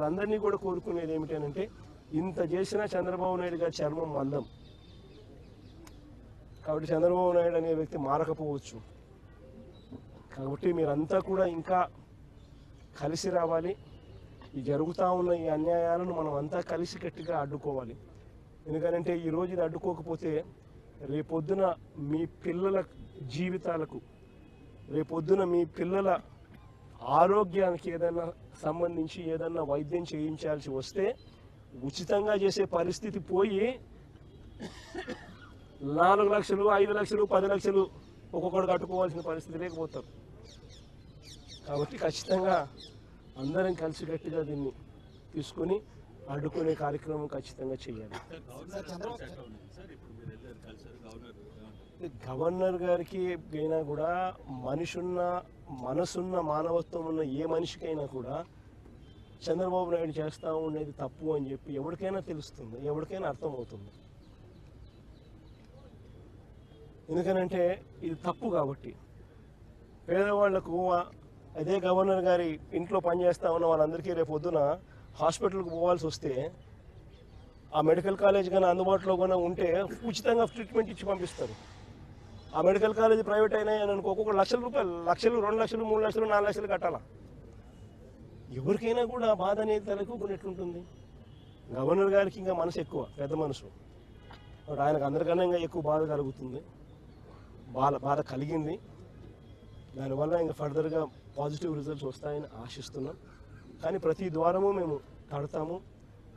అందరినీ కూడా కోరుకునేది ఏమిటంటే ఇంత చేసినా చంద్రబాబు నాయుడు గారి చర్మం మందం కాబట్టి చంద్రబాబు నాయుడు అనే వ్యక్తి మారకపోవచ్చు. కాబట్టి మీరంతా కూడా ఇంకా కలిసి రావాలి. ఈ జరుగుతూ ఉన్న ఈ అన్యాయాలను మనం అంతా కలిసి గట్టిగా అడ్డుకోవాలి. ఎందుకంటే ఈరోజు ఇది అడ్డుకోకపోతే రేపొద్దున మీ పిల్లల జీవితాలకు, రేపొద్దున మీ పిల్లల ఆరోగ్యానికి ఏదైనా సంబంధించి ఏదన్నా వైద్యం చేయించాల్సి వస్తే ఉచితంగా చేసే పరిస్థితి పోయి 4 లక్షలు 5 లక్షలు 10 లక్షలు ఒక్కొక్కడు కట్టుకోవాల్సిన పరిస్థితి లేకపోతారు. కాబట్టి ఖచ్చితంగా అందరం కలిసికట్టుగా దీన్ని తీసుకొని అడ్డుకునే కార్యక్రమం ఖచ్చితంగా చేయాలి. గవర్నర్ గారికి అయినా కూడా మనసున్న మానవత్వం ఉన్న ఏ మనిషికైనా కూడా చంద్రబాబు నాయుడు చేస్తూ ఉండేది తప్పు అని చెప్పి ఎవరికైనా తెలుస్తుంది, ఎవరికైనా అర్థమవుతుంది. ఎందుకనంటే ఇది తప్పు కాబట్టి పేదవాళ్లకు అదే గవర్నర్ గారి ఇంట్లో పనిచేస్తూ ఉన్న వాళ్ళందరికీ రేపు పొద్దున హాస్పిటల్కి పోవాల్సి వస్తే ఆ మెడికల్ కాలేజ్ కానీ అందుబాటులో కానీ ఉంటే ఉచితంగా ట్రీట్మెంట్ ఇచ్చి పంపిస్తారు. ఆ మెడికల్ కాలేజ్ ప్రైవేట్ అయినాయి అని అనుకో ఒక్కొక్క లక్షల రూపాయలు, 1 లక్షలు 2 లక్షలు 3 లక్షలు 4 లక్షలు కట్టాలా. ఎవరికైనా కూడా బాధ అనేది తలెక్కునేట్లుంటుంది. గవర్నర్ గారికి ఇంకా మనసు ఎక్కువ, పెద్ద మనసు. ఆయనకు అందరికన్నా ఇంకా ఎక్కువ బాధ కలుగుతుంది, బాధ కలిగింది. దానివల్ల ఇంకా ఫర్దర్గా పాజిటివ్ రిజల్ట్స్ వస్తాయని ఆశిస్తున్నాం. కానీ ప్రతి ద్వారము మేము కడతాము.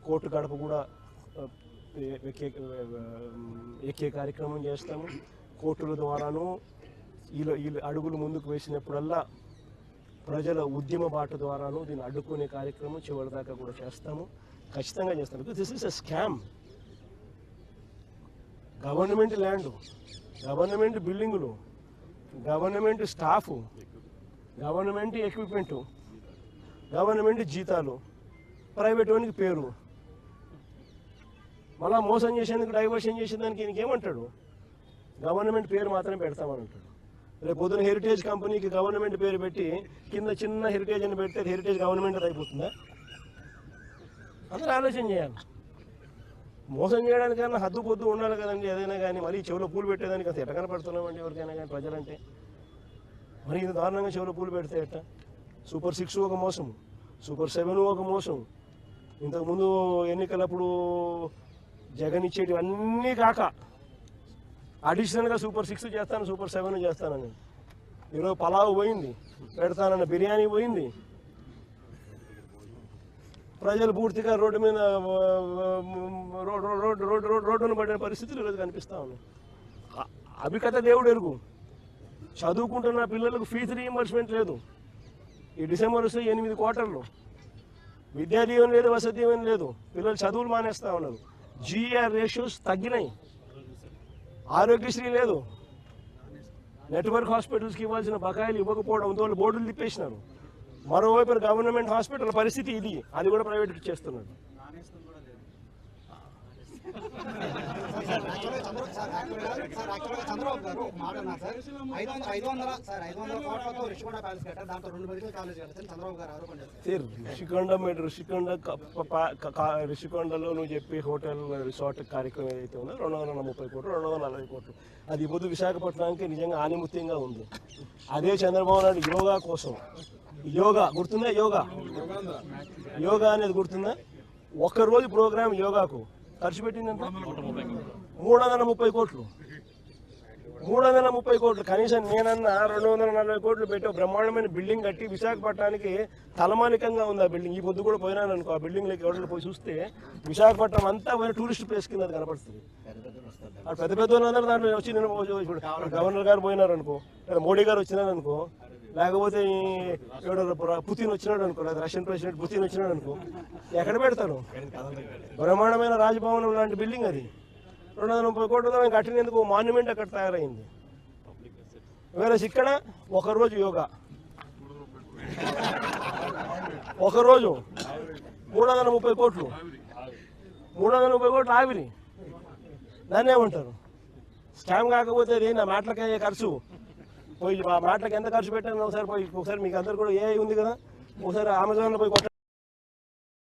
కోర్టు గడప కూడా ఎక్కే కార్యక్రమం చేస్తాము. కోర్టుల ద్వారాను ఈ అడుగులు ముందుకు వేసినప్పుడల్లా ప్రజల ఉద్యమ బాట ద్వారాను దీన్ని అడ్డుకునే కార్యక్రమం చివరిదాకా కూడా చేస్తాము, ఖచ్చితంగా చేస్తాము. Because this is a scam. Government land, government బిల్డింగులు, government staff, government equipment, government జీతాలు, ప్రైవేట్ వానికి పేరు, మళ్ళా మోసం చేసేందుకు డైవర్షన్ చేసేదానికి ఇంకేమంటాడు? గవర్నమెంట్ పేరు మాత్రమే పెడతామని అంటాడు. రేపు పొద్దున హెరిటేజ్ కంపెనీకి గవర్నమెంట్ పేరు పెట్టి కింద చిన్న హెరిటేజ్ అని పెడితే హెరిటేజ్ గవర్నమెంట్ అయిపోతుందా? అందరూ ఆలోచన చేయాలి. మోసం చేయడానికన్నా హద్దు పొద్దు ఉండాలి కదండి. ఏదైనా కానీ మరీ చెవులో పూలు పెట్టేదానికి అసలు ఎట్ట కనపడుతున్నామండి ఎవరికైనా కానీ ప్రజలంటే. మరి ఇది దారుణంగా చెవులో పూలు పెడితే ఎట్ట? సూపర్ 6 ఒక మోసం, సూపర్ 7 ఒక మోసం. ఇంతకుముందు ఎన్నికలప్పుడు జగన్ ఇచ్చేటివన్నీ కాక అడిషనల్గా సూపర్ 6 చేస్తాను, సూపర్ 7 చేస్తానని. ఈరోజు పలావ్ పోయింది, పెడతానన్న బిర్యానీ పోయింది. ప్రజలు పూర్తిగా రోడ్డు మీద రోడ్డును పడిన పరిస్థితులు ఈరోజు కనిపిస్తూ ఉన్నాయి. అభికథ దేవుడు ఎరుగు. చదువుకుంటున్న పిల్లలకు ఫీజు రీయింబర్స్మెంట్ లేదు. ఈ డిసెంబర్ వస్తే 8 క్వార్టర్లు విద్యా దీవెన లేదు, వసతి దీవెన లేదు. పిల్లలు చదువులు మానేస్తూ ఉన్నారు. జీఆర్ రేషియోస్ తగ్గినాయి. ఆరోగ్యశ్రీ లేదు. నెట్వర్క్ హాస్పిటల్స్కి ఇవ్వాల్సిన బకాయిలు ఇవ్వకపోవడంతో బోర్డులు తిప్పేసినారు. మరోవైపు గవర్నమెంట్ హాస్పిటల్ పరిస్థితి ఇది, అది కూడా ప్రైవేట్కి ఇచ్చేస్తున్నాడు. చంద్రబాబు గారు మాట్లాడినారు సార్, 500 కోట్లతో రిషికొండ ప్యాలెస్ కట్టారు, దాంతో 2 మెడికల్ కాలేజ్ కట్టారు చంద్రబాబు గారు ఆరోపణ చేస్తారు. రిషికొండలో నువ్వు చెప్పి హోటల్ రిసార్ట్ కార్యక్రమం ఏదైతే ఉందో 230 కోట్లు 240 కోట్లు అది ఈ పొద్దు విశాఖపట్నానికి నిజంగా ఆనిముత్యంగా ఉంది. అదే చంద్రబాబు నాయుడు యోగా కోసం, యోగా గుర్తుందా? యోగా అనేది గుర్తుందా? ఒక్కరోజు ప్రోగ్రామ్ యోగాకు ఖర్చు పెట్టిందంట 330 కోట్లు. 330 కోట్లు. కనీసం నేనన్నా 240 కోట్లు పెట్టి బ్రహ్మాండమైన బిల్డింగ్ కట్టి విశాఖపట్నానికి తలమానికంగా ఉంది ఆ బిల్డింగ్. ఈ పొద్దు కూడా పోయినాను అనుకో, ఆ బిల్డింగ్లోకి ఎవరు పోయి చూస్తే విశాఖపట్నం అంతా పోయిన టూరిస్ట్ ప్లేస్ కింద కనపడుతుంది. పెద్ద పెద్ద వాళ్ళందరూ దాంట్లో వచ్చి నేను గవర్నర్ గారు పోయినారు అనుకో, లేదా మోడీ గారు వచ్చినారు అనుకో, లేకపోతే పుతిన్ వచ్చినాడు అనుకో, లేదా రష్యన్ ప్రెసిడెంట్ పుతిన్ వచ్చినాడు అనుకో, ఎక్కడ పెడతారు? బ్రహ్మాండమైన రాజభవనం లాంటి బిల్డింగ్ అది 230 కోట్లతో మేము కట్టినందుకు మాన్యుమెంట్ అక్కడ తయారైంది. వేరే ఇక్కడ ఒకరోజు యోగా, ఒకరోజు 330 కోట్లు, 330 కోట్లు ఆవిరి. దాన్ని ఏమంటారు? స్కామ్ కాకపోతే అది నా మాటలకే ఖర్చు. పోయి ఆ మాటలకు ఎంత ఖర్చు పెట్టాను ఒకసారి మీకు అందరు కూడా ఏ ఉంది కదా, ఒకసారి అమెజాన్లో పోయి